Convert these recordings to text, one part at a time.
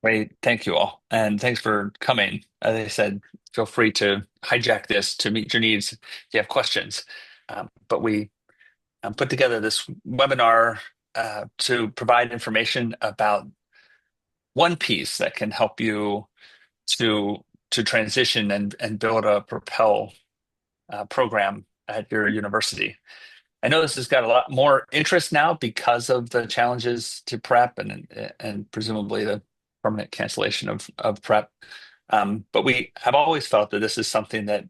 Great. Thank you all. And thanks for coming. As I said, feel free to hijack this to meet your needs if you have questions. But we put together this webinar to provide information about one piece that can help you to transition and build a Propel program at your university. I know this has got a lot more interest now because of the challenges to prep and presumably the permanent cancellation of prep. But we have always felt that this is something that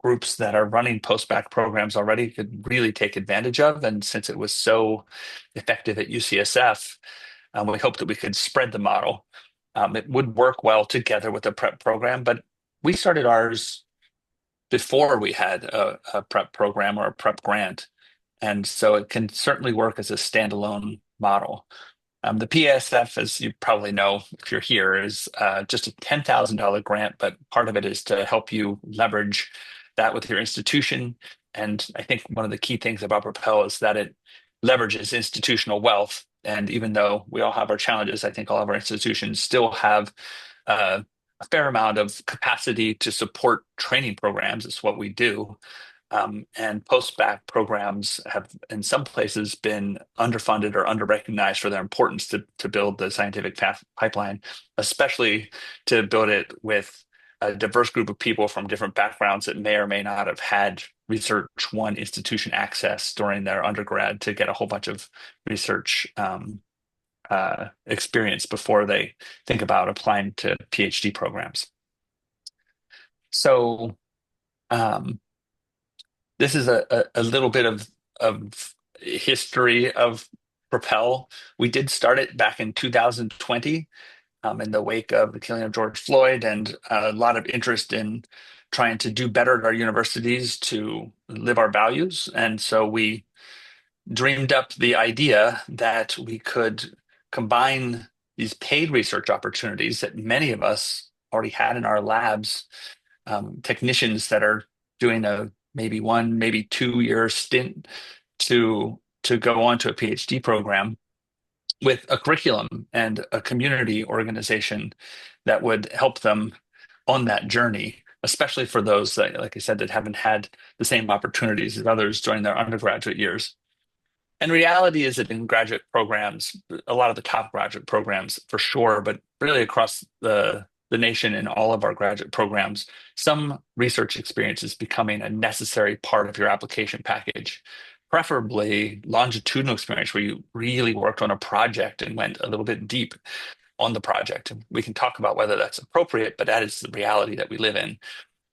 groups that are running post-bac programs already could really take advantage of. And since it was so effective at UCSF, we hope that we could spread the model. It would work well together with the prep program, but we started ours before we had a prep program or a prep grant. And so it can certainly work as a standalone model. The PESF, as you probably know if you're here, is just a $10,000 grant, but part of it is to help you leverage that with your institution. And I think one of the key things about Propel is that it leverages institutional wealth. And even though we all have our challenges, I think all of our institutions still have a fair amount of capacity to support training programs. It's what we do. And post-bac programs have, in some places, been underfunded or underrecognized for their importance to build the scientific pipeline, especially to build it with a diverse group of people from different backgrounds that may or may not have had Research One institution access during their undergrad to get a whole bunch of research experience before they think about applying to PhD programs. So, um, this is a little bit of history of Propel. We did start it back in 2020 in the wake of the killing of George Floyd and a lot of interest in trying to do better at our universities to live our values. And so we dreamed up the idea that we could combine these paid research opportunities that many of us already had in our labs, technicians that are doing a maybe 1, maybe 2 year stint to go on to a PhD program with a curriculum and a community organization that would help them on that journey, especially for those that, like I said, that haven't had the same opportunities as others during their undergraduate years. And reality is that in graduate programs, a lot of the top graduate programs for sure, but really across the nation in all of our graduate programs, some research experience is becoming a necessary part of your application package, preferably longitudinal experience where you really worked on a project and went a little bit deep on the project. And we can talk about whether that's appropriate, but that is the reality that we live in.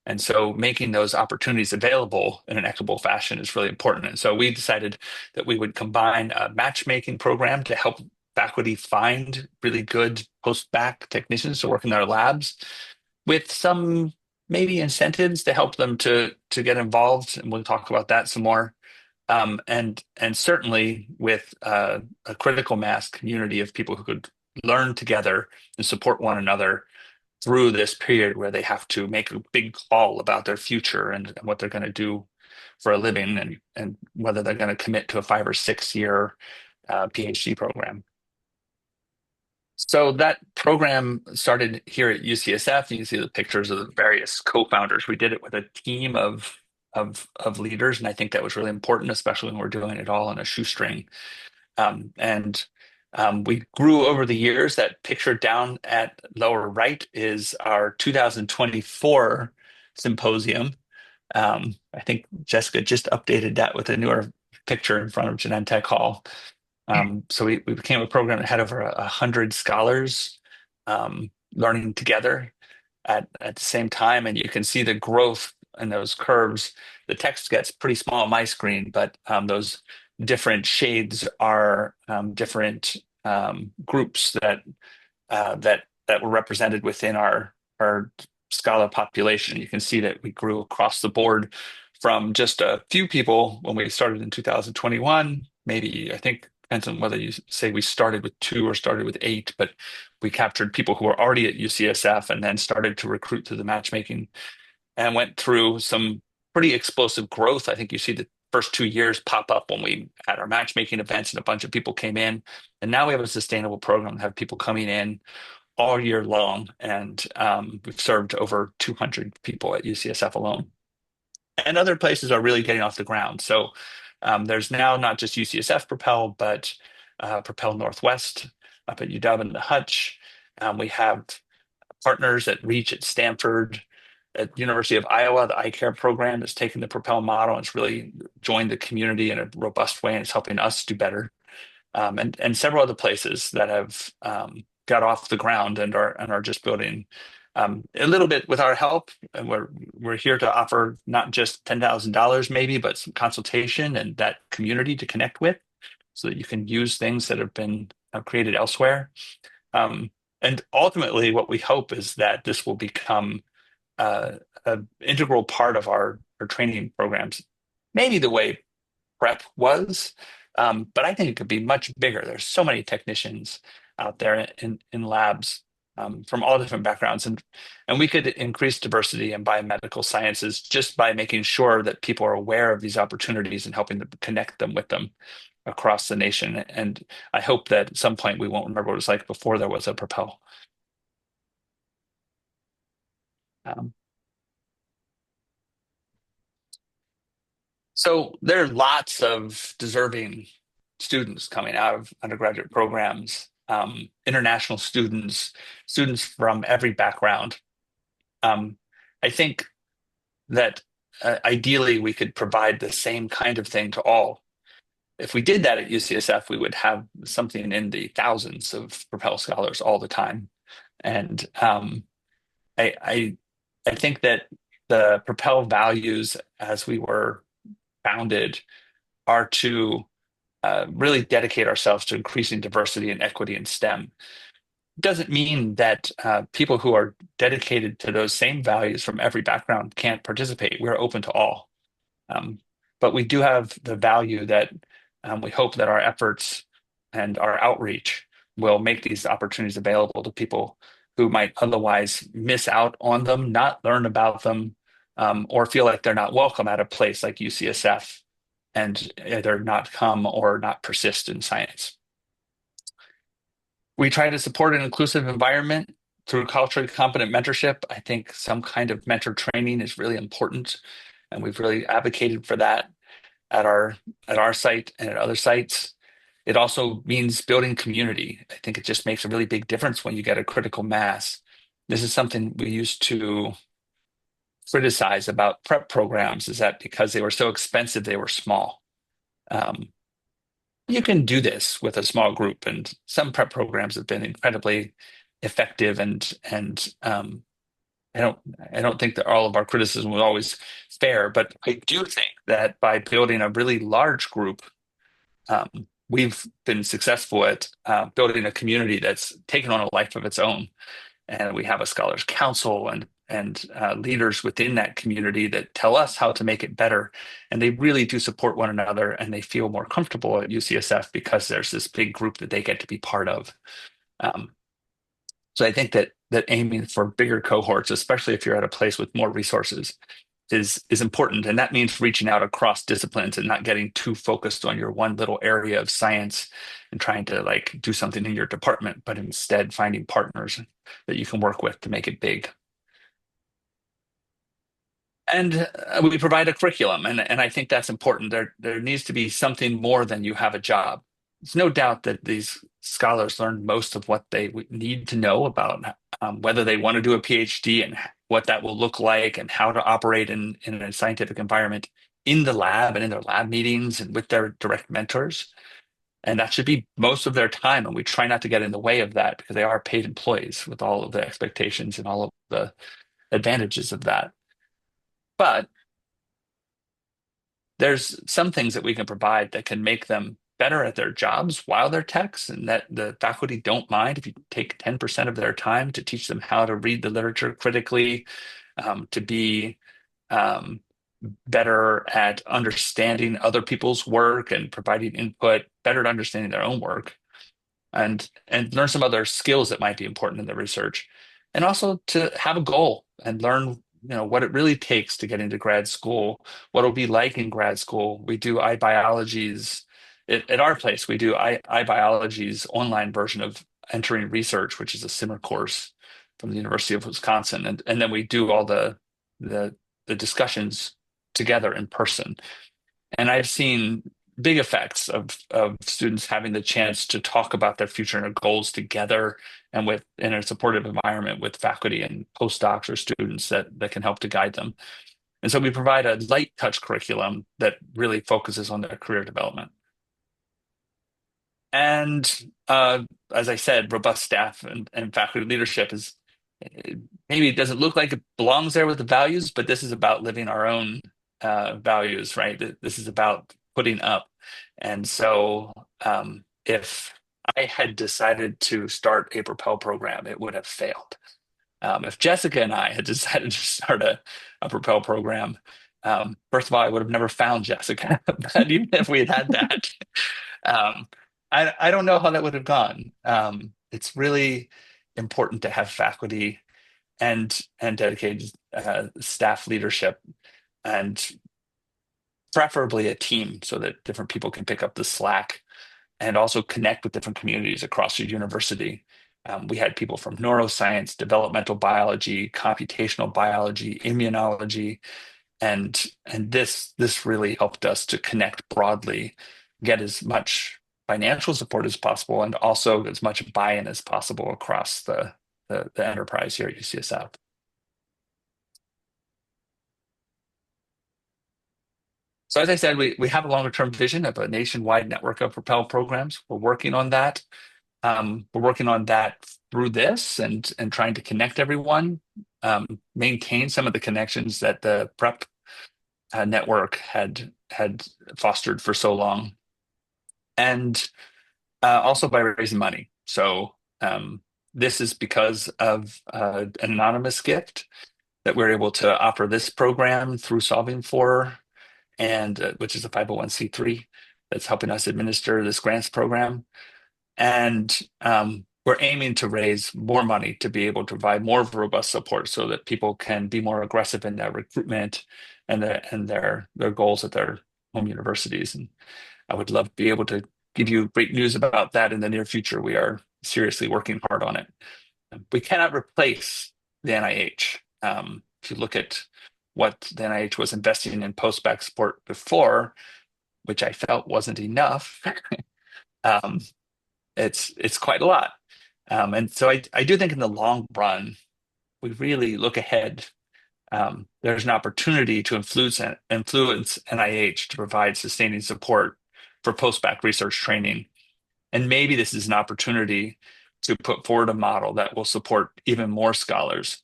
And so making those opportunities available in an equitable fashion is really important. And so we decided that we would combine a matchmaking program to help faculty find really good post-bac technicians to work in their labs with some maybe incentives to help them to get involved. And we'll talk about that some more. And certainly with a critical mass community of people who could learn together and support one another through this period where they have to make a big call about their future and what they're going to do for a living and whether they're going to commit to a 5 or 6 year PhD program. So that program started here at UCSF. You can see the pictures of the various co-founders. We did it with a team of leaders, and I think that was really important, especially when we're doing it all on a shoestring. And we grew over the years. That picture down at lower right is our 2024 symposium. I think Jessica just updated that with a newer picture in front of Genentech Hall. So we became a program that had over 100 scholars learning together at the same time. And you can see the growth in those curves. The text gets pretty small on my screen, but those different shades are different groups that were represented within our scholar population. You can see that we grew across the board from just a few people when we started in 2021. Maybe I think depends on whether you say we started with 2 or started with 8, but we captured people who were already at UCSF and then started to recruit through the matchmaking and went through some pretty explosive growth. I think you see the first 2 years pop up when we had our matchmaking events and a bunch of people came in. And now we have a sustainable program that have people coming in all year long, and we've served over 200 people at UCSF alone. And other places are really getting off the ground. So there's now not just UCSF Propel, but Propel Northwest up at UW and the Hutch. We have partners at Reach at Stanford, at University of Iowa. The eye care program has taken the Propel model and it's really joined the community in a robust way, and it's helping us do better. And several other places that have got off the ground and are just building a little bit with our help. And we're here to offer not just $10,000 maybe, but some consultation and that community to connect with, so that you can use things that have been created elsewhere. Um, and ultimately, what we hope is that this will become an integral part of our training programs, maybe the way prep was. But I think it could be much bigger. There's so many technicians out there in labs from all different backgrounds, and we could increase diversity in biomedical sciences just by making sure that people are aware of these opportunities and helping to connect them with them across the nation. And I hope that at some point we won't remember what it was like before there was a Propel. Um, So there are lots of deserving students coming out of undergraduate programs, international students, students from every background. Um, I think that ideally we could provide the same kind of thing to all. If we did that at UCSF, we would have something in the thousands of Propel scholars all the time. And I, I, I think that the Propel values as we were founded are to really dedicate ourselves to increasing diversity and equity in STEM. It doesn't mean that people who are dedicated to those same values from every background can't participate. We're open to all. Um, but we do have the value that we hope that our efforts and our outreach will make these opportunities available to people who might otherwise miss out on them, not learn about them, or feel like they're not welcome at a place like UCSF and either not come or not persist in science. We try to support an inclusive environment through culturally competent mentorship. I think some kind of mentor training is really important, and we've really advocated for that at our site and at other sites. It also means building community. I think it just makes a really big difference when you get a critical mass. This is something we used to criticize about prep programs, is that because they were so expensive, they were small. Um, you can do this with a small group, and some prep programs have been incredibly effective. And I don't I don't think that all of our criticism was always fair, but I do think that by building a really large group, we've been successful at building a community that's taken on a life of its own. And we have a scholars council and leaders within that community that tell us how to make it better. And they really do support one another, and they feel more comfortable at UCSF because there's this big group that they get to be part of. Um, so I think that aiming for bigger cohorts, especially if you're at a place with more resources, is important. And that means reaching out across disciplines and not getting too focused on your one little area of science and trying to like do something in your department, but instead finding partners that you can work with to make it big. And we provide a curriculum, and I think that's important. There needs to be something more than you have a job. There's no doubt that these scholars learn most of what they need to know about whether they want to do a PhD and what that will look like and how to operate in a scientific environment in the lab and in their lab meetings and with their direct mentors. And that should be most of their time. And we try not to get in the way of that because they are paid employees with all of the expectations and all of the advantages of that. But there's some things that we can provide that can make them better at their jobs while they're techs, and that the faculty don't mind if you take 10% of their time to teach them how to read the literature critically, to be um, better at understanding other people's work and providing input, better at understanding their own work, and learn some other skills that might be important in the research, and also to have a goal and learn what it really takes to get into grad school, what it'll be like in grad school. We do iBiology's at our place. We do iBiology's online version of entering research, which is a summer course from the University of Wisconsin, and then we do all the the discussions together in person. And I've seen big effects of students having the chance to talk about their future and their goals together and with in a supportive environment with faculty and postdocs or students that can help to guide them. And so we provide a light touch curriculum that really focuses on their career development. And as I said, robust staff and faculty leadership is maybe it doesn't look like it belongs there with the values, but this is about living our own values, right? This is about putting up. And so if I had decided to start a Propel program, it would have failed. If Jessica and I had decided to start a Propel program, first of all, I would have never found Jessica. But even if we had had that, um, I don't know how that would have gone. It's really important to have faculty and dedicated staff leadership, and preferably a team so that different people can pick up the slack and also connect with different communities across the university. We had people from neuroscience, developmental biology, computational biology, immunology, and this really helped us to connect broadly, get as much financial support as possible, and also as much buy-in as possible across the enterprise here at UCSF. So as I said, we have a longer term vision of a nationwide network of Propel programs. We're working on that. We're working on that through this and trying to connect everyone, maintain some of the connections that the prep network had fostered for so long, and also by raising money. So this is because of an anonymous gift that we're able to offer this program through Solving For, and which is a 501(c)(3) that's helping us administer this grants program. And we're aiming to raise more money to be able to provide more robust support so that people can be more aggressive in their recruitment and their goals at their home universities. And I would love to be able to give you great news about that in the near future. We are seriously working hard on it. We cannot replace the NIH. If you look at what the NIH was investing in postbac support before, which I felt wasn't enough, um, it's quite a lot. And so I do think in the long run, we really look ahead. There's an opportunity to influence NIH to provide sustaining support for postbac research training. And maybe this is an opportunity to put forward a model that will support even more scholars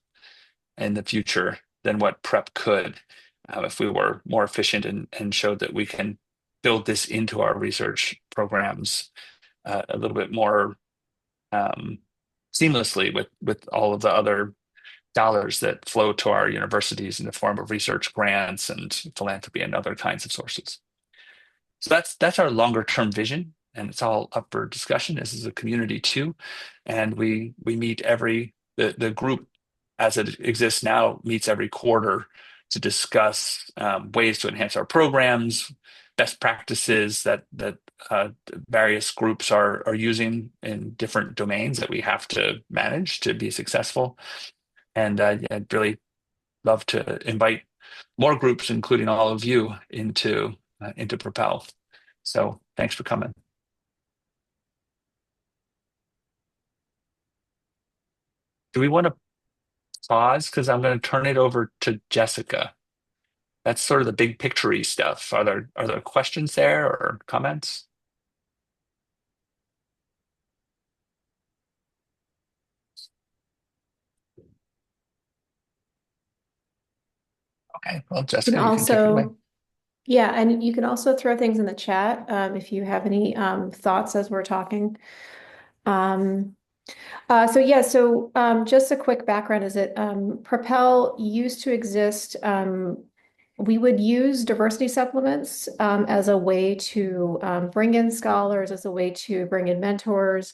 in the future than what prep could, if we were more efficient and showed that we can build this into our research programs a little bit more um, seamlessly with all of the other dollars that flow to our universities in the form of research grants and philanthropy and other kinds of sources. So that's our longer term vision, and it's all up for discussion. This is a community too, and we meet the group as it exists now meets every quarter to discuss ways to enhance our programs, best practices that various groups are using in different domains that we have to manage to be successful. And yeah, I'd really love to invite more groups, including all of you, into Propel. So thanks for coming. Do we want to pause? Because I'm going to turn it over to Jessica. That's sort of the big picture-y stuff. Are there questions there or comments? Okay, well, You can Jessica, you can take it away. also, yeah, and you can also throw things in the chat if you have any thoughts as we're talking. Um, so just a quick background is that Propel used to exist. We would use diversity supplements as a way to bring in scholars, as a way to bring in mentors.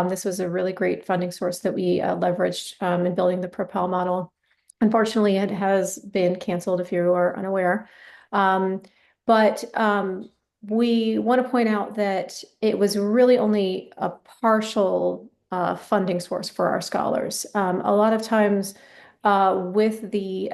This was a really great funding source that we leveraged in building the Propel model. Unfortunately, it has been canceled if you are unaware. Um, but we want to point out that it was really only a partial funding source for our scholars. A lot of times with the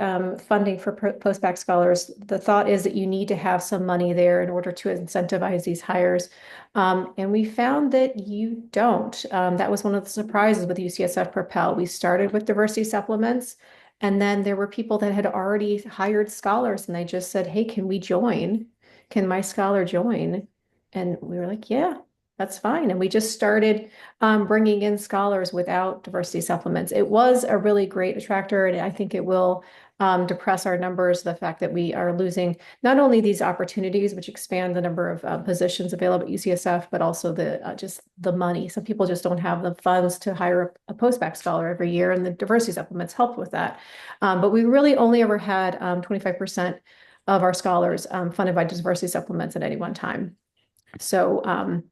funding for postbac scholars, the thought is that you need to have some money there in order to incentivize these hires. And we found that you don't. That was one of the surprises with UCSF Propel. We started with diversity supplements, and then there were people that had already hired scholars, and they just said, "Hey, can we join? Can my scholar join?" And we were like, "Yeah, that's fine." And we just started bringing in scholars without diversity supplements. It was a really great attractor, and I think it will depress our numbers. The fact that we are losing not only these opportunities, which expand the number of positions available at UCSF, but also the just the money. Some people just don't have the funds to hire a postbac scholar every year, and the diversity supplements helped with that. But we really only ever had 25% of our scholars funded by diversity supplements at any one time. So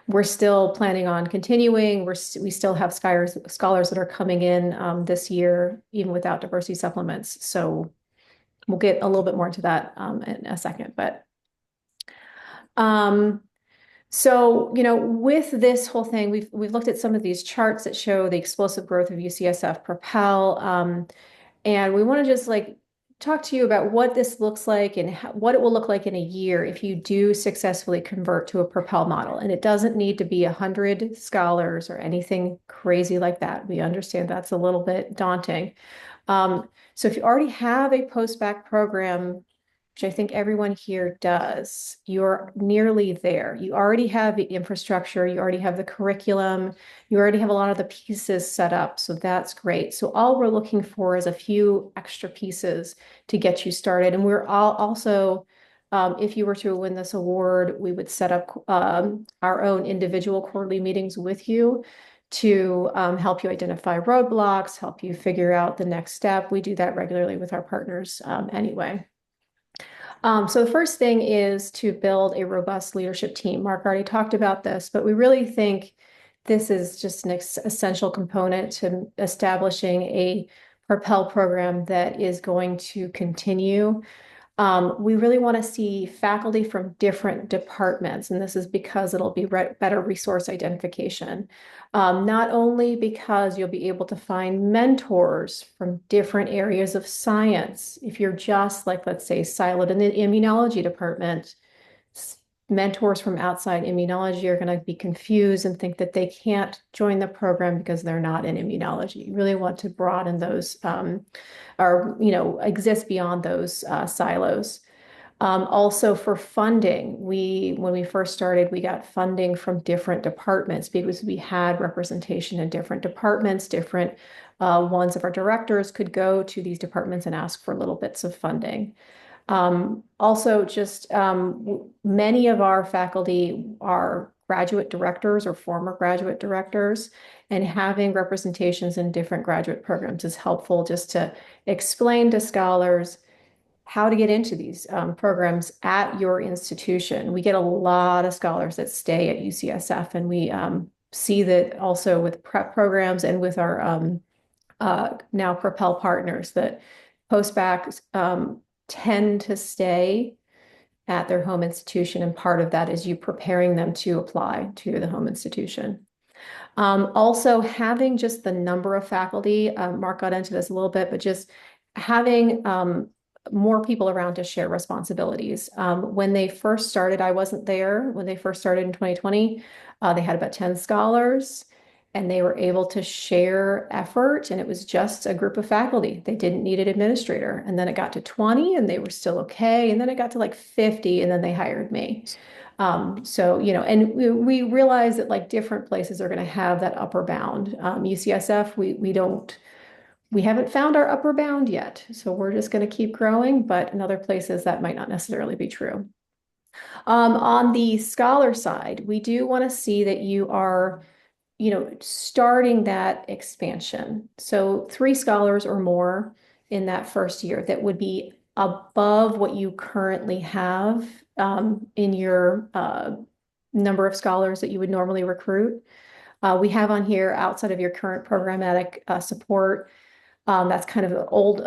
we're still planning on continuing. We still have scholars that are coming in this year, even without diversity supplements. So we'll get a little bit more into that in a second. But um, so, with this whole thing, we've looked at some of these charts that show the explosive growth of UCSF Propel. And we want to just talk to you about what this looks like and what it will look like in a year if you do successfully convert to a Propel model. And it doesn't need to be 100 scholars or anything crazy like that. We understand that's a little bit daunting. So if you already have a post-bac program, which I think everyone here does, you're nearly there. You already have the infrastructure, you already have the curriculum, you already have a lot of the pieces set up. So that's great. So all we're looking for is a few extra pieces to get you started. And we're all also, if you were to win this award, we would set up our own individual quarterly meetings with you to help you identify roadblocks, help you figure out the next step. We do that regularly with our partners anyway. So the first thing is to build a robust leadership team. Mark already talked about this, but we really think this is just an essential component to establishing a Propel program that is going to continue. We really want to see faculty from different departments, and this is because it'll be better resource identification. Not only because you'll be able to find mentors from different areas of science. If you're just let's say, siloed in the immunology department, mentors from outside immunology are going to be confused and think that they can't join the program because they're not in immunology. You really want to broaden those or exist beyond those silos. Also for funding, when we first started, we got funding from different departments because we had representation in different departments. Different ones of our directors could go to these departments and ask for little bits of funding. Also, just many of our faculty are graduate directors or former graduate directors, and having representations in different graduate programs is helpful just to explain to scholars how to get into these programs at your institution. We get a lot of scholars that stay at UCSF, and we see that also with prep programs and with our now Propel partners that postbacs tend to stay at their home institution, and part of that is you preparing them to apply to the home institution. Also, having just the number of faculty, Mark got into this a little bit, but just having more people around to share responsibilities. When they first started, I wasn't there. When they first started in 2020, they had about 10 scholars, and they were able to share effort, and it was just a group of faculty. They didn't need an administrator. And then it got to 20 and they were still okay. And then it got to 50 and then they hired me. So, and we realize that different places are going to have that upper bound. UCSF, we haven't found our upper bound yet. So we're just going to keep growing, but in other places that might not necessarily be true. On the scholar side, we do want to see that you are starting that expansion. So 3 scholars or more in that first year that would be above what you currently have in your number of scholars that you would normally recruit. We have on here outside of your current programmatic support. That's kind of old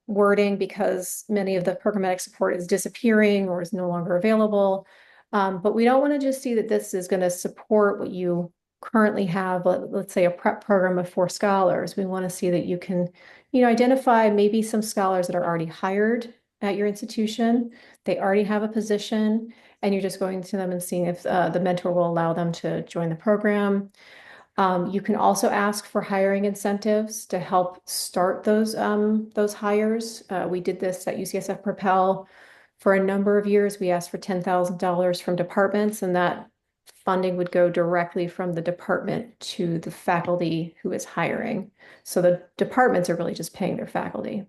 wording because many of the programmatic support is disappearing or is no longer available. But we don't want to just see that this is going to support what you currently have, let's say, a prep program of 4 scholars. We want to see that you can, identify maybe some scholars that are already hired at your institution. They already have a position, and you're just going to them and seeing if the mentor will allow them to join the program. You can also ask for hiring incentives to help start those hires. We did this at UCSF Propel for a number of years. We asked for $10,000 from departments, and that funding would go directly from the department to the faculty who is hiring. So the departments are really just paying their faculty.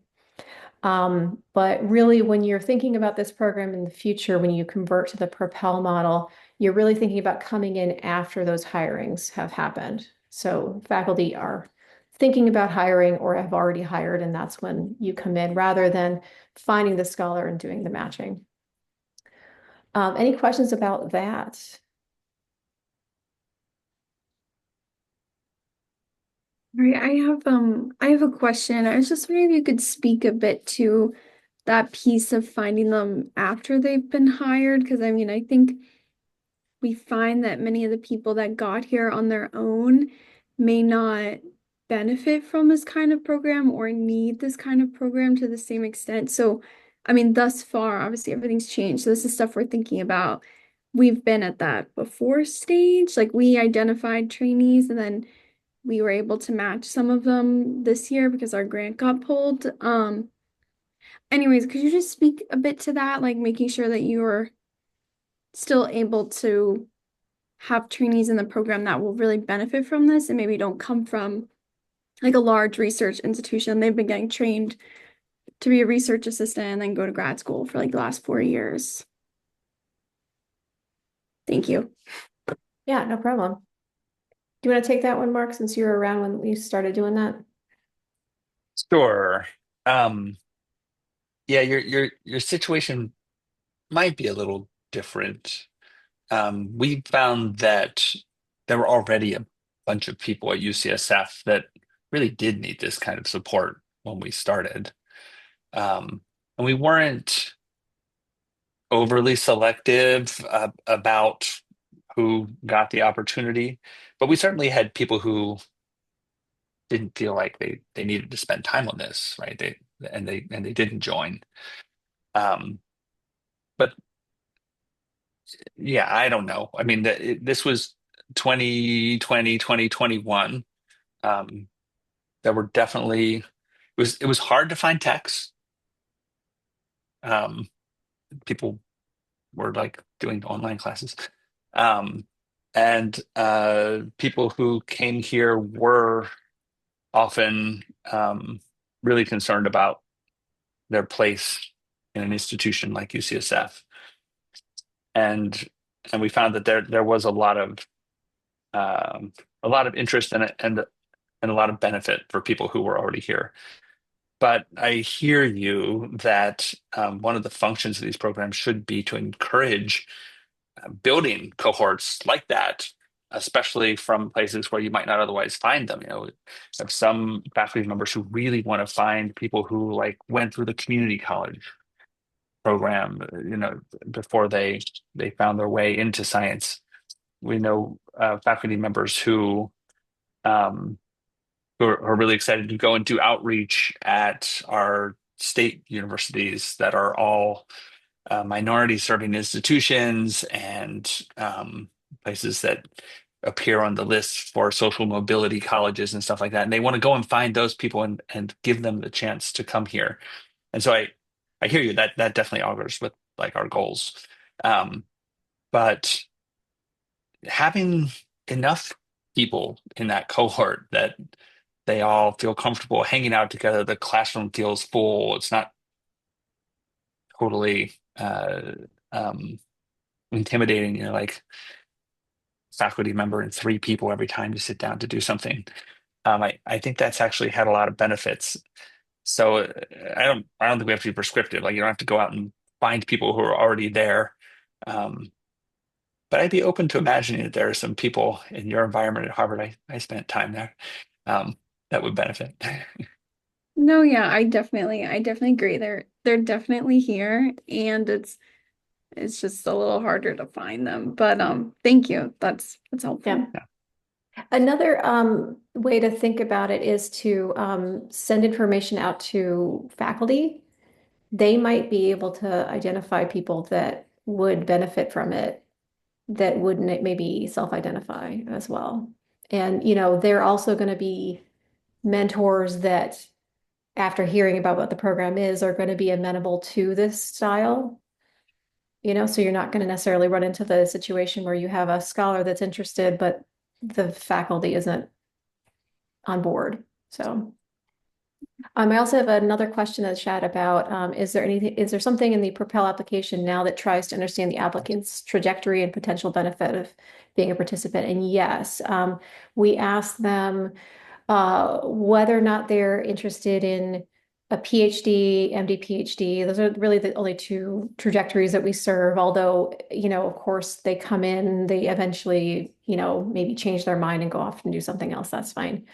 But really, when you're thinking about this program in the future, when you convert to the Propel model, you're really thinking about coming in after those hirings have happened. So faculty are thinking about hiring or have already hired, and that's when you come in rather than finding the scholar and doing the matching. Any questions about that? Right, I have a question. I was just wondering if you could speak a bit to that piece of finding them after they've been hired, because I mean, I think we find that many of the people that got here on their own may not benefit from this kind of program or need this kind of program to the same extent. So, I mean, thus far, obviously everything's changed. So this is stuff we're thinking about. We've been at that before stage. Like we identified trainees and then we were able to match some of them this year because our grant got pulled. Anyways, could you just speak a bit to that, like making sure that you're still able to have trainees in the program that will really benefit from this and maybe don't come from like a large research institution. They've been getting trained to be a research assistant and then go to grad school for like the last 4 years. Thank you. Yeah, no problem. Do you want to take that one, Mark, since you were around when we started doing that? Sure. Um, yeah, your situation might be a little different. We found that there were already a bunch of people at UCSF that really did need this kind of support when we started. And we weren't overly selective about who got the opportunity, but we certainly had people who didn't feel like they needed to spend time on this, right? They didn't join. Um, but yeah, I don't know. I mean, this was 2020, 2021. Um, there were definitely it was hard to find techs. Um, People were like doing online classes. Um, and people who came here were often really concerned about their place in an institution like UCSF. And and we found that there was um, a lot of interest in it and a lot of benefit for people who were already here. But I hear you that one of the functions of these programs should be to encourage building cohorts like that, especially from places where you might not otherwise find them. Have some faculty members who really want to find people who like went through the community college program, before they found their way into science. We know faculty members um, who are really excited to go and do outreach at our state universities that are all minority serving institutions and places that appear on the list for social mobility colleges and stuff like that. And they want to go and find those people and give them the chance to come here. And so I hear you that definitely augurs with like our goals. Um, but having enough people in that cohort that they all feel comfortable hanging out together, the classroom feels full. It's not totally um, intimidating, like faculty member and 3 people every time you sit down to do something. I think that's actually had a lot of benefits. So I don't think we have to be prescriptive. Like you don't have to go out and find people who are already there. Um, but I'd be open to imagining that there are some people in your environment at Harvard. I spent time there, um, that would benefit. No, yeah, I definitely agree. They're definitely here and it's just a little harder to find them. But thank you. That's helpful. Yeah. Yeah. Another way to think about it is to send information out to faculty. They might be able to identify people that would benefit from it that wouldn't maybe self-identify as well. And, they're also going to be mentors that, after hearing about what the program is, are going to be amenable to this style. So you're not going to necessarily run into the situation where you have a scholar that's interested, but the faculty isn't on board. So I also have another question in the chat about is there something in the Propel application now that tries to understand the applicant's trajectory and potential benefit of being a participant? And yes, we asked them whether or not they're interested in a PhD, MD, PhD. Those are really the only two trajectories that we serve. Although, of course, they come in, they eventually, maybe change their mind and go off and do something else. That's fine.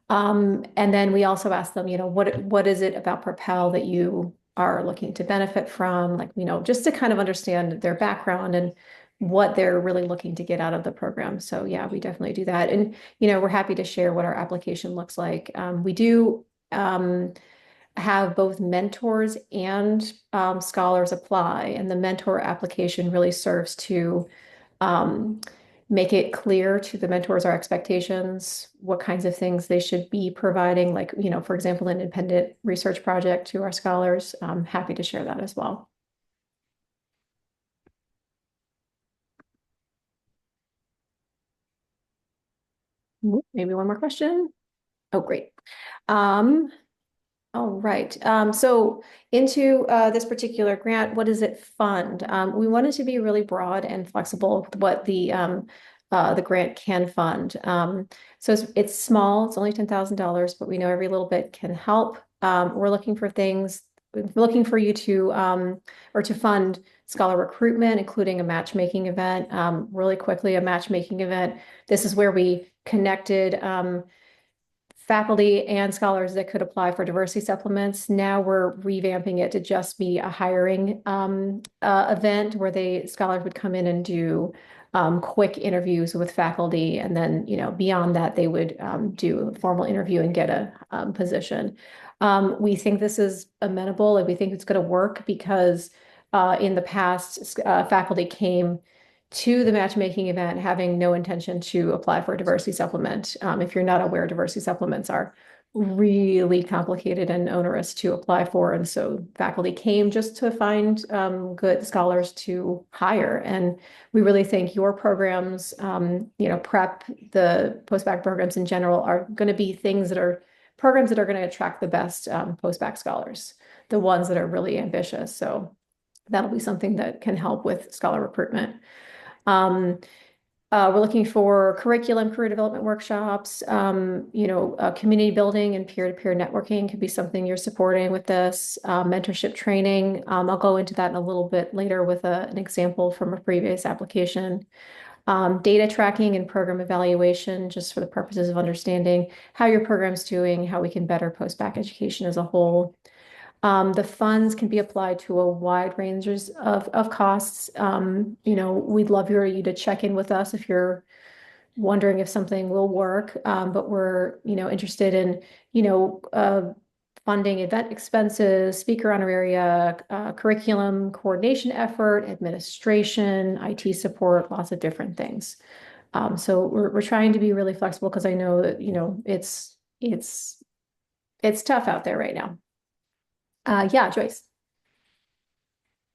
And then we also ask them, what is it about Propel that you are looking to benefit from? Like, just to kind of understand their background and what they're really looking to get out of the program. So yeah, we definitely do that. And, we're happy to share what our application looks like. We do have both mentors and scholars apply, and the mentor application really serves to um, make it clear to the mentors our expectations, what kinds of things they should be providing, like, for example, an independent research project to our scholars. I'm happy to share that as well. Maybe one more question. Oh, great. Um, All right. So into this particular grant, what does it fund? We wanted to be really broad and flexible with what the grant can fund. So it's small. It's only $10,000, but we know every little bit can help. We're looking for things. We're looking for you to or to fund scholar recruitment, including a matchmaking event. Really quickly, a matchmaking event. This is where we connected. Faculty and scholars that could apply for diversity supplements. Now we're revamping it to just be a hiring event where scholars would come in and do quick interviews with faculty, and then beyond that they would do a formal interview and get a position. We think this is amenable, and we think it's going to work because in the past faculty came to the matchmaking event having no intention to apply for a diversity supplement. If you're not aware, diversity supplements are really complicated and onerous to apply for. And so faculty came just to find good scholars to hire. And we really think your programs, PrEP, the postbac programs in general, are going to be programs that are going to attract the best postbac scholars, the ones that are really ambitious. So that'll be something that can help with scholar recruitment. Um, we're looking for curriculum, career development workshops, community building and peer-to-peer networking could be something you're supporting with this, mentorship training. I'll go into that in a little bit later with an example from a previous application. Data tracking and program evaluation, just for the purposes of understanding how your program's doing, how we can better post-bac education as a whole. The funds can be applied to a wide range of costs. We'd love you to check in with us if you're wondering if something will work. But we're, interested in, funding event expenses, speaker honoraria, curriculum coordination effort, administration, IT support, lots of different things. So we're trying to be really flexible because I know that, it's tough out there right now. Yeah, Joyce.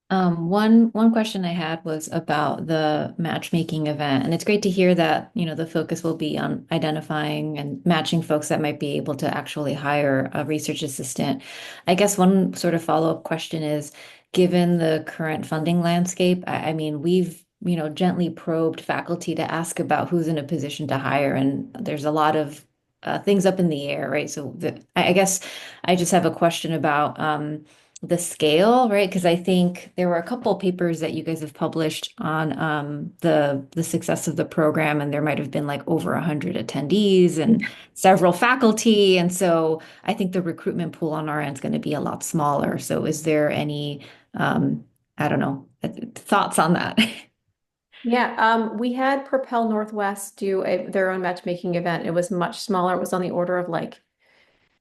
One question I had was about the matchmaking event, and it's great to hear that, the focus will be on identifying and matching folks that might be able to actually hire a research assistant. I guess one sort of follow-up question is, given the current funding landscape, I mean, we've, gently probed faculty to ask about who's in a position to hire, and there's a lot of things up in the air, right? So I guess I just have a question about the scale, right? Because I think there were a couple of papers that you guys have published on the success of the program, and there might have been like over 100 attendees and several faculty, and so I think the recruitment pool on our end is going to be a lot smaller. So, is there any, I don't know, thoughts on that? Yeah, we had Propel Northwest do their own matchmaking event. It was much smaller. It was on the order of like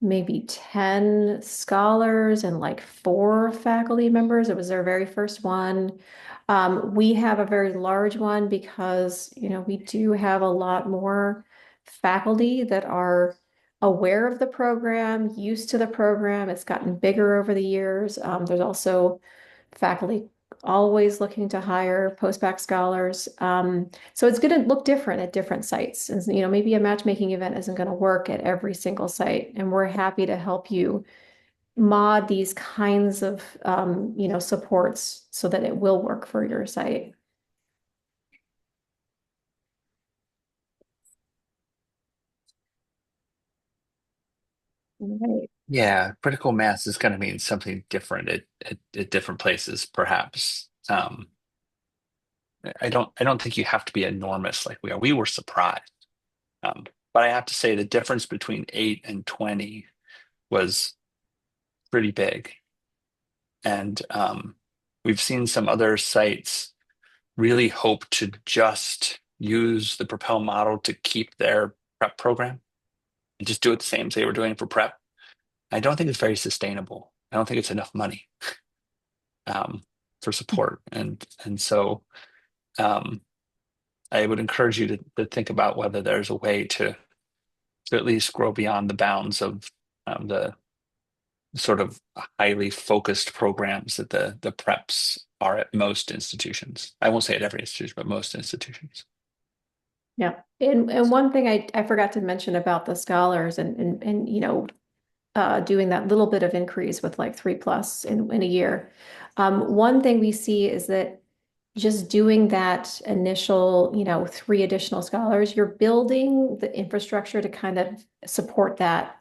maybe 10 scholars and like 4 faculty members. It was their very first one. We have a very large one because, we do have a lot more faculty that are aware of the program, used to the program. It's gotten bigger over the years. There's also faculty always looking to hire postbac scholars. So it's going to look different at different sites. And, maybe a matchmaking event isn't going to work at every single site. And we're happy to help you mod these kinds of, supports so that it will work for your site. Right. Yeah, critical mass is going to mean something different at different places, perhaps. I don't think you have to be enormous like we are. We were surprised. Um, but I have to say the difference between 8 and 20 was pretty big. And we've seen some other sites really hope to just use the Propel model to keep their prep program and just do it the same as they were doing for prep. I don't think it's very sustainable. I don't think it's enough money for support. And so um, I would encourage you to think about whether there's a way to at least grow beyond the bounds of the sort of highly focused programs that the preps are at most institutions. I won't say at every institution, but most institutions. Yeah. And one thing I forgot to mention about the scholars and doing that little bit of increase with like 3+ in a year. One thing we see is that just doing that initial, 3 additional scholars, you're building the infrastructure to kind of support that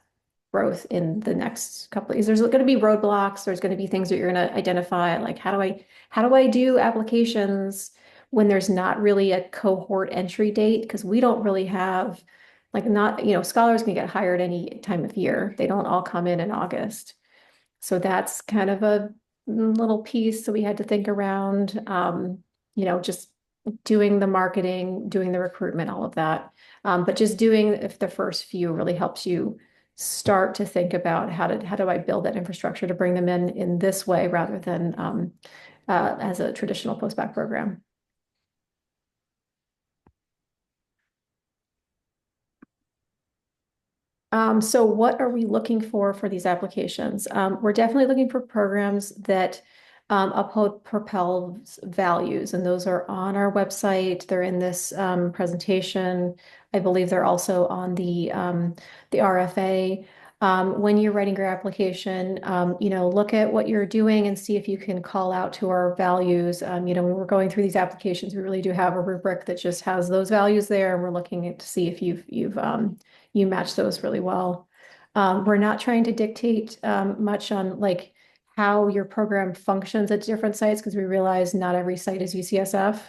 growth in the next couple of years. There's going to be roadblocks. There's going to be things that you're going to identify, like how do I do applications when there's not really a cohort entry date? Because we don't really have like not, scholars can get hired any time of year. They don't all come in August. So that's kind of a little piece that we had to think around, just doing the marketing, doing the recruitment, all of that. But just doing if the first few really helps you start to think about how do I build that infrastructure to bring them in this way rather than as a traditional postbac program. So what are we looking for these applications? We're definitely looking for programs that uphold Propel's values, and those are on our website. They're in this presentation. I believe they're also on the RFA. When you're writing your application, look at what you're doing and see if you can call out to our values. When we're going through these applications, we really do have a rubric that just has those values there, and we're looking to see if you match those really well. We're not trying to dictate much on like how your program functions at different sites because we realize not every site is UCSF.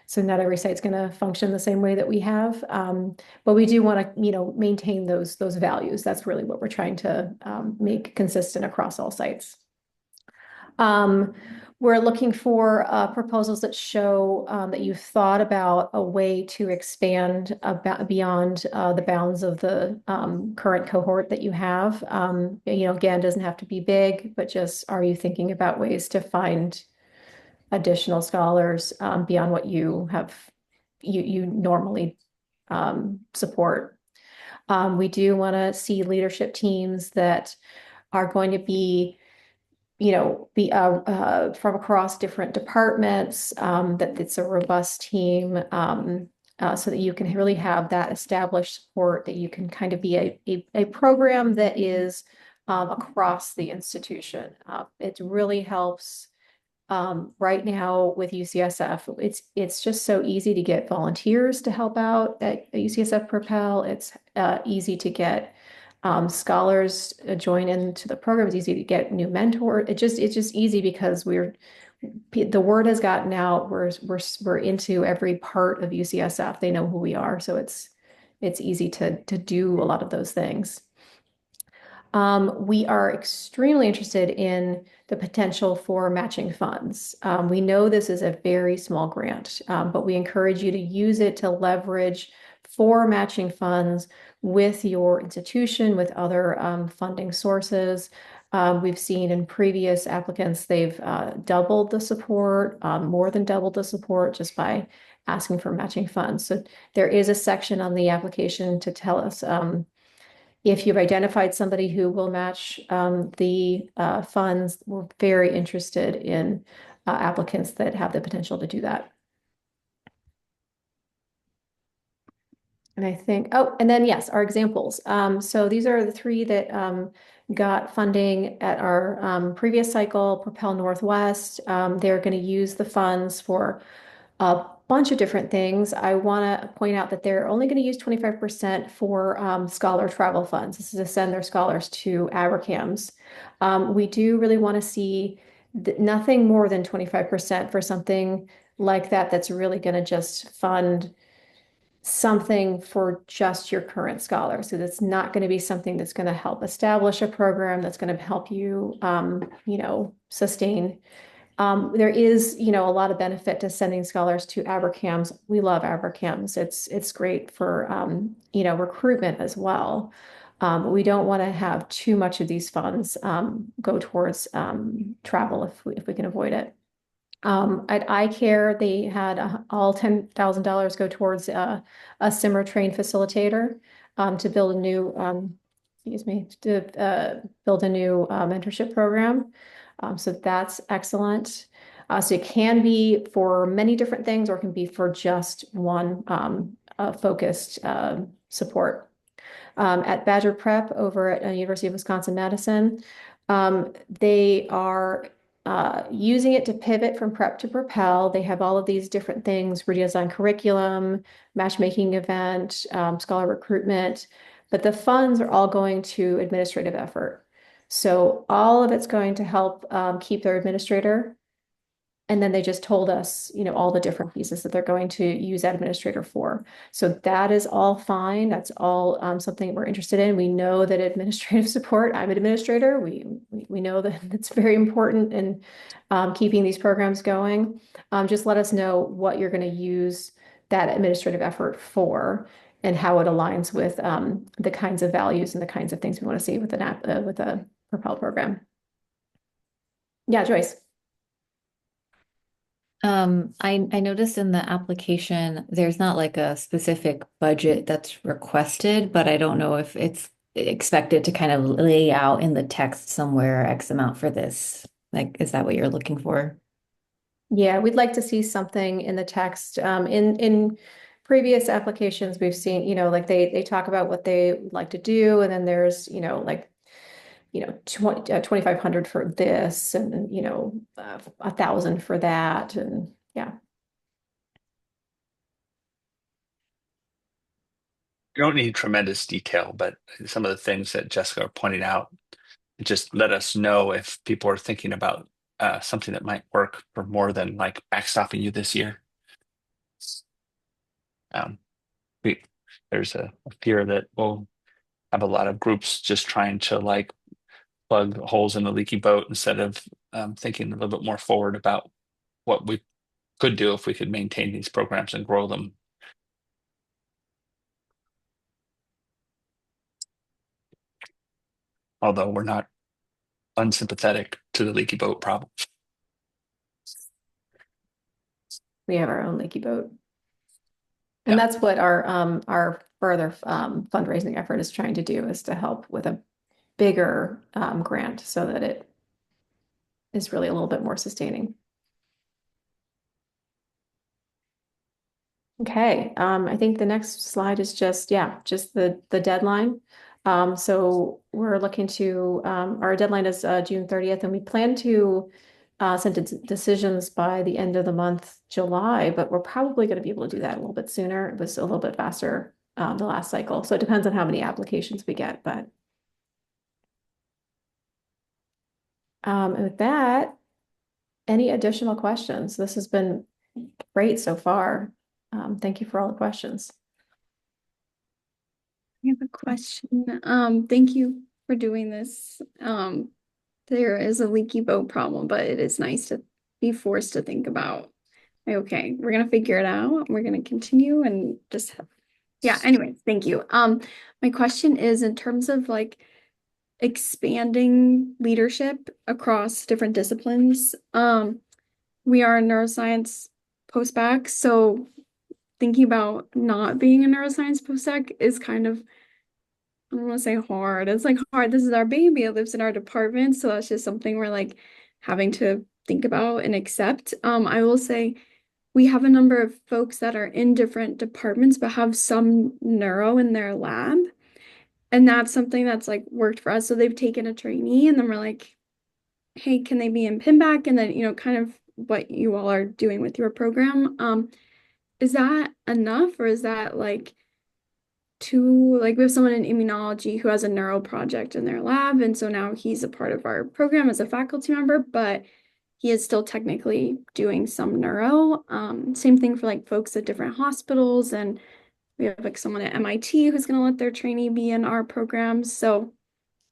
So not every site's going to function the same way that we have. But we do want to, maintain those values. That's really what we're trying to make consistent across all sites. We're looking for proposals that show that you've thought about a way to expand beyond the bounds of the current cohort that you have. Again, doesn't have to be big, but just are you thinking about ways to find additional scholars beyond what you normally support? We do want to see leadership teams that are going to be from across different departments, that it's a robust team, so that you can really have that established support, that you can kind of be a program that is across the institution. It really helps right now with UCSF. It's just so easy to get volunteers to help out at UCSF Propel. It's easy to get scholars join into the program. It's easy to get new mentors. It's just easy because the word has gotten out. We're into every part of UCSF. They know who we are, so it's easy to do a lot of those things. We are extremely interested in the potential for matching funds. We know this is a very small grant, but we encourage you to use it to leverage for matching funds with your institution, with other funding sources. We've seen in previous applicants, they've doubled the support, more than doubled the support just by asking for matching funds. So there is a section on the application to tell us if you've identified somebody who will match the funds. We're very interested in applicants that have the potential to do that. And I think, oh, and then yes, our examples. So these are the three that got funding at our previous cycle, Propel Northwest. They're going to use the funds for a bunch of different things. I want to point out that they're only going to use 25% for scholar travel funds. This is to send their scholars to ABRCAMS. We do really want to see nothing more than 25% for something like that that's really going to just fund something for just your current scholar. So that's not going to be something that's going to help establish a program that's going to help you, sustain. There is, a lot of benefit to sending scholars to ABRCAMS. We love ABRCAMS. It's great for, recruitment as well. We don't want to have too much of these funds go towards travel if we can avoid it. At iCare, they had all $10,000 go towards a simmer trained facilitator to build a new, build a new mentorship program. So that's excellent. So it can be for many different things, or it can be for just one focused support. At Badger Prep over at University of Wisconsin-Madison, they are using it to pivot from prep to propel. They have all of these different things, redesign curriculum, matchmaking event, scholar recruitment, but the funds are all going to administrative effort. So all of it's going to help keep their administrator. And then they just told us, all the different pieces that they're going to use that administrator for. So that is all fine. That's all something we're interested in. We know that administrative support, I'm an administrator. We know that it's very important in keeping these programs going. Just let us know what you're going to use that administrative effort for and how it aligns with the kinds of values and the kinds of things we want to see with an app with a Propel program. Yeah, Joyce. I noticed in the application, there's not like a specific budget that's requested, but I don't know if it's expected to kind of lay out in the text somewhere X amount for this. Like, is that what you're looking for? Yeah, we'd like to see something in the text. In previous applications, we've seen, like they talk about what they would like to do, and then there's, 2,500 for this, and 1,000 for that, and yeah. You don't need tremendous detail, but some of the things that Jessica pointed out, just let us know if people are thinking about something that might work for more than like backstopping you this year. Um, we, there's a fear that we'll have a lot of groups just trying to like plug holes in the leaky boat instead of thinking a little bit more forward about what we could do if we could maintain these programs and grow them. Although we're not unsympathetic to the leaky boat problem. We have our own leaky boat. And Yeah. that's what our further fundraising effort is trying to do, is to help with a bigger grant so that it is really a little bit more sustaining. Okay, I think the next slide is just the deadline. So we're looking to our deadline is June 30th, and we plan to send decisions by the end of the month, July, but we're probably going to be able to do that a little bit sooner. It was a little bit faster the last cycle, so it depends on how many applications we get. But and with that, any additional questions? This has been great so far. Thank you for all the questions. I have a question. Thank you for doing this. There is a leaky boat problem, but it is nice to be forced to think about, like, okay, we're gonna figure it out. We're gonna continue and just, yeah, anyways, thank you. My question is in terms of like expanding leadership across different disciplines. We are a neuroscience postbac, so thinking about not being a neuroscience postbac is kind of, I don't want to say hard. It's like hard. This is our baby. It lives in our department. So that's just something we're like having to think about and accept. I will say we have a number of folks that are in different departments but have some neuro in their lab. And that's something that's like worked for us. So they've taken a trainee and then we're like, hey, can they be in PIMBAC? And then, kind of what you all are doing with your program. Is that enough or is that like like we have someone in immunology who has a neuro project in their lab, and so now he's a part of our program as a faculty member, but he is still technically doing some neuro. Same thing for like folks at different hospitals, and we have like someone at MIT who's going to let their trainee be in our programs. So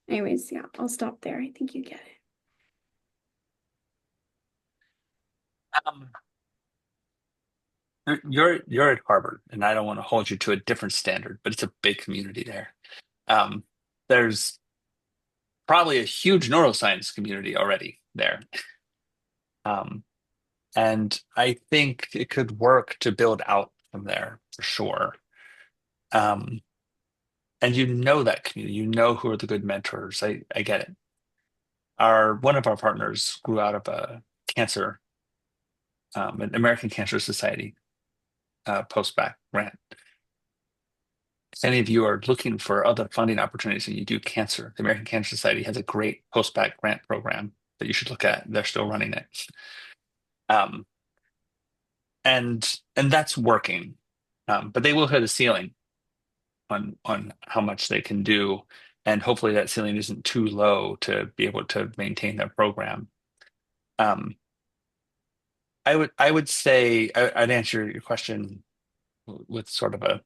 anyways, yeah, I'll stop there. I think you get it. Um, you're at Harvard, and I don't want to hold you to a different standard, but it's a big community there. Um, there's probably a huge neuroscience community already there. Um, and I think it could work to build out from there for sure. Um, and you know that community, you know who are the good mentors. I get it. One of our partners grew out of a cancer, an American Cancer Society postbac grant. If any of you are looking for other funding opportunities and you do cancer, the American Cancer Society has a great postbac grant program that you should look at. They're still running it. Um, and that's working. But they will hit a ceiling on how much they can do. And hopefully that ceiling isn't too low to be able to maintain their program. Um, I would say I'd answer your question with sort of a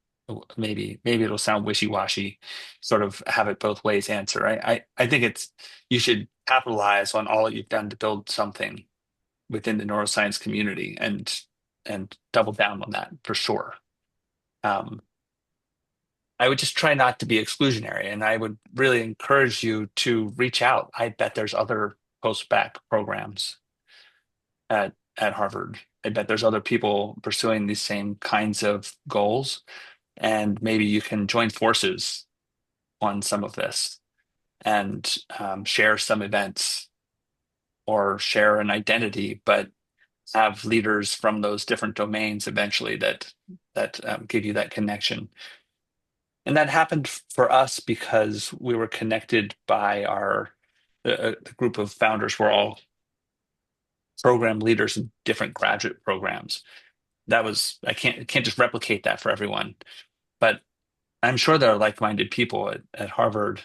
maybe it'll sound wishy-washy, sort of have it both ways answer. I think you should capitalize on all that you've done to build something within the neuroscience community and double down on that for sure. Um, I would just try not to be exclusionary, and I would really encourage you to reach out. I bet there's other post-bac programs at Harvard. I bet there's other people pursuing these same kinds of goals, and maybe you can join forces on some of this and share some events or share an identity, but have leaders from those different domains eventually that give you that connection. And that happened for us because we were connected by the group of founders were all program leaders in different graduate programs. I can't just replicate that for everyone, but I'm sure there are like-minded people at Harvard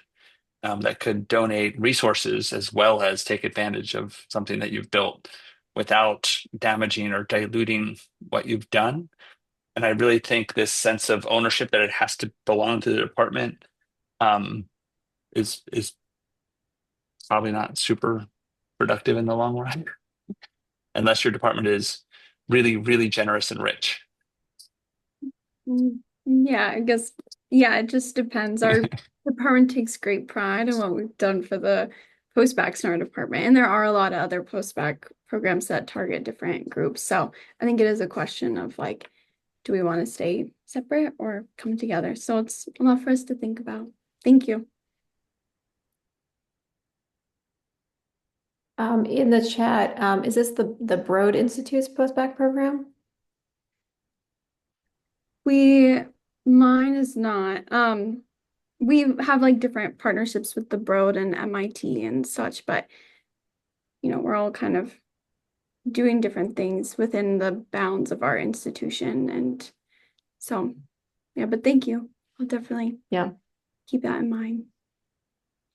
that could donate resources as well as take advantage of something that you've built without damaging or diluting what you've done. And I really think this sense of ownership that it has to belong to the department um, is probably not super productive in the long run, unless your department is really, really generous and rich. Yeah, I guess, yeah, it just depends. Our department takes great pride in what we've done for the post-bac in our department. And there are a lot of other post-bac programs that target different groups. So I think it is a question of like, do we want to stay separate or come together? So it's a lot for us to think about. Thank you. In the chat, is this the Broad Institute's postbac program? Mine is not. We have like different partnerships with the Broad and MIT and such, but we're all kind of doing different things within the bounds of our institution. And so, yeah, but thank you. I'll definitely keep that in mind.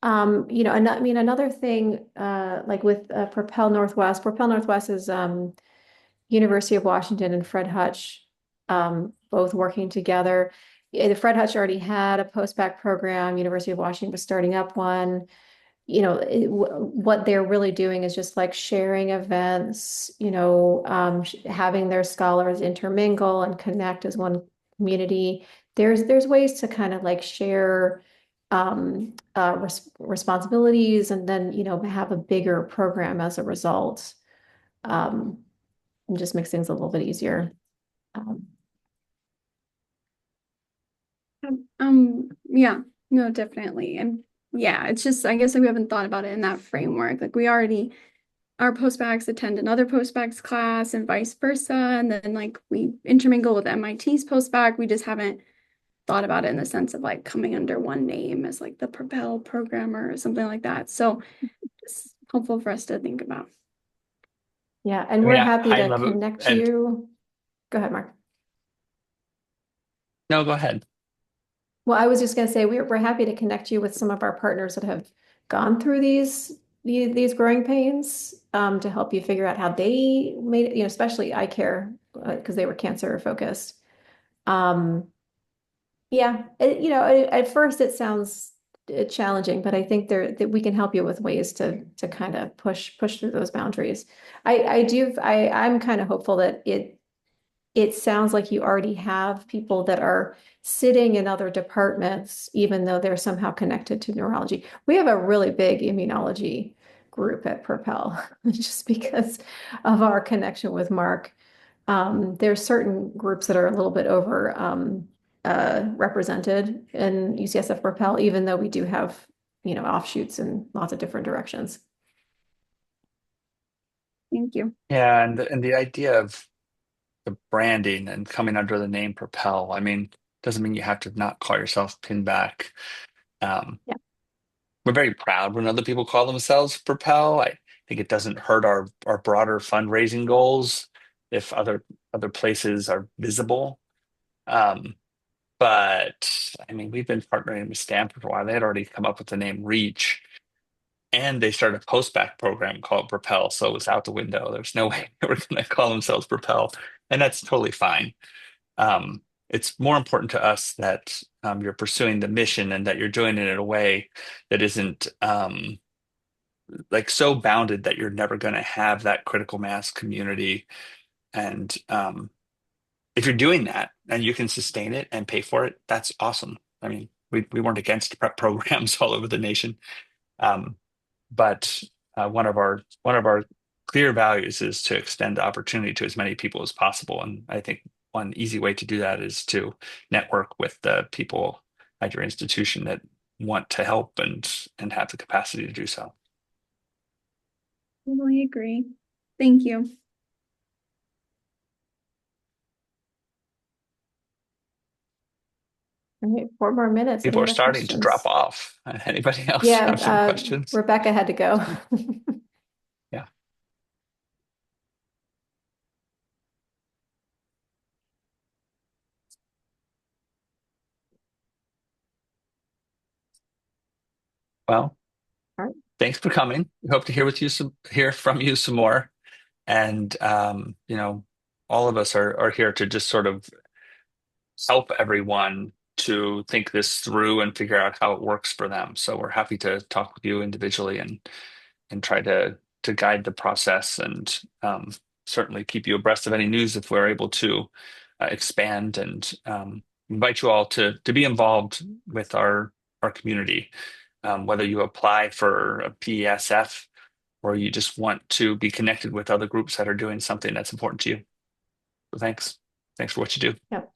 And I mean, another thing, like with Propel Northwest is University of Washington and Fred Hutch both working together. the Fred Hutch already had a postbac program. University of Washington was starting up one. What they're really doing is just like sharing events, having their scholars intermingle and connect as one community. There's ways to kind of like share responsibilities and then, have a bigger program as a result. Um, and just makes things a little bit easier. Um, Yeah, no, definitely. And yeah, it's just, I guess like we haven't thought about it in that framework. Like we already, our postbacks attend another postbacks class and vice versa. And then like we intermingle with MIT's postbac. We just haven't thought about it in the sense of like coming under one name as like the Propel program or something like that. So it's helpful for us to think about. yeah, and I mean, we're happy I to love it. connect And you. Go ahead, Mark. no, go ahead. Well, I was just going to say we're happy to connect you with some of our partners that have gone through these growing pains to help you figure out how they made it, especially eye care because they were cancer focused. Um, yeah, at first it sounds challenging, but I think that we can help you with ways to kind of push through those boundaries. I'm kind of hopeful that it sounds like you already have people that are sitting in other departments, even though they're somehow connected to neurology. We have a really big immunology group at Propel, just because of our connection with Mark. There's certain groups that are a little bit over represented in UCSF Propel, even though we do have, offshoots in lots of different directions. Thank you. Yeah, and the idea of the branding and coming under the name Propel, I mean, doesn't mean you have to not call yourself Pinback. Um, Yeah. we're very proud when other people call themselves Propel. I think it doesn't hurt our broader fundraising goals if other places are visible. Um, but I mean, we've been partnering with Stanford for a while. They had already come up with the name Reach, and they started a postback program called Propel. So it was out the window. There's no way they were going to call themselves Propel, and that's totally fine. It's more important to us that you're pursuing the mission and that you're doing it in a way that isn't like so bounded that you're never going to have that critical mass community. And if you're doing that and you can sustain it and pay for it, that's awesome. I mean, we weren't against prep programs all over the nation, um, but one of our clear values is to extend the opportunity to as many people as possible. And I think one easy way to do that is to network with the people at your institution that want to help and have the capacity to do so. Totally agree. Thank you. All right, 4 more minutes. Any People are other starting to drop questions? off. Anybody else Yeah, have some questions? Rebecca had to go. Yeah. Well, All right. thanks for coming. We hope to hear from you some more. And all of us are here to just sort of help everyone to think this through and figure out how it works for them. So we're happy to talk with you individually and try to guide the process and certainly keep you abreast of any news if we're able to expand and invite you all to be involved with our community, whether you apply for a PESF or you just want to be connected with other groups that are doing something that's important to you. So thanks for what you do. Yep.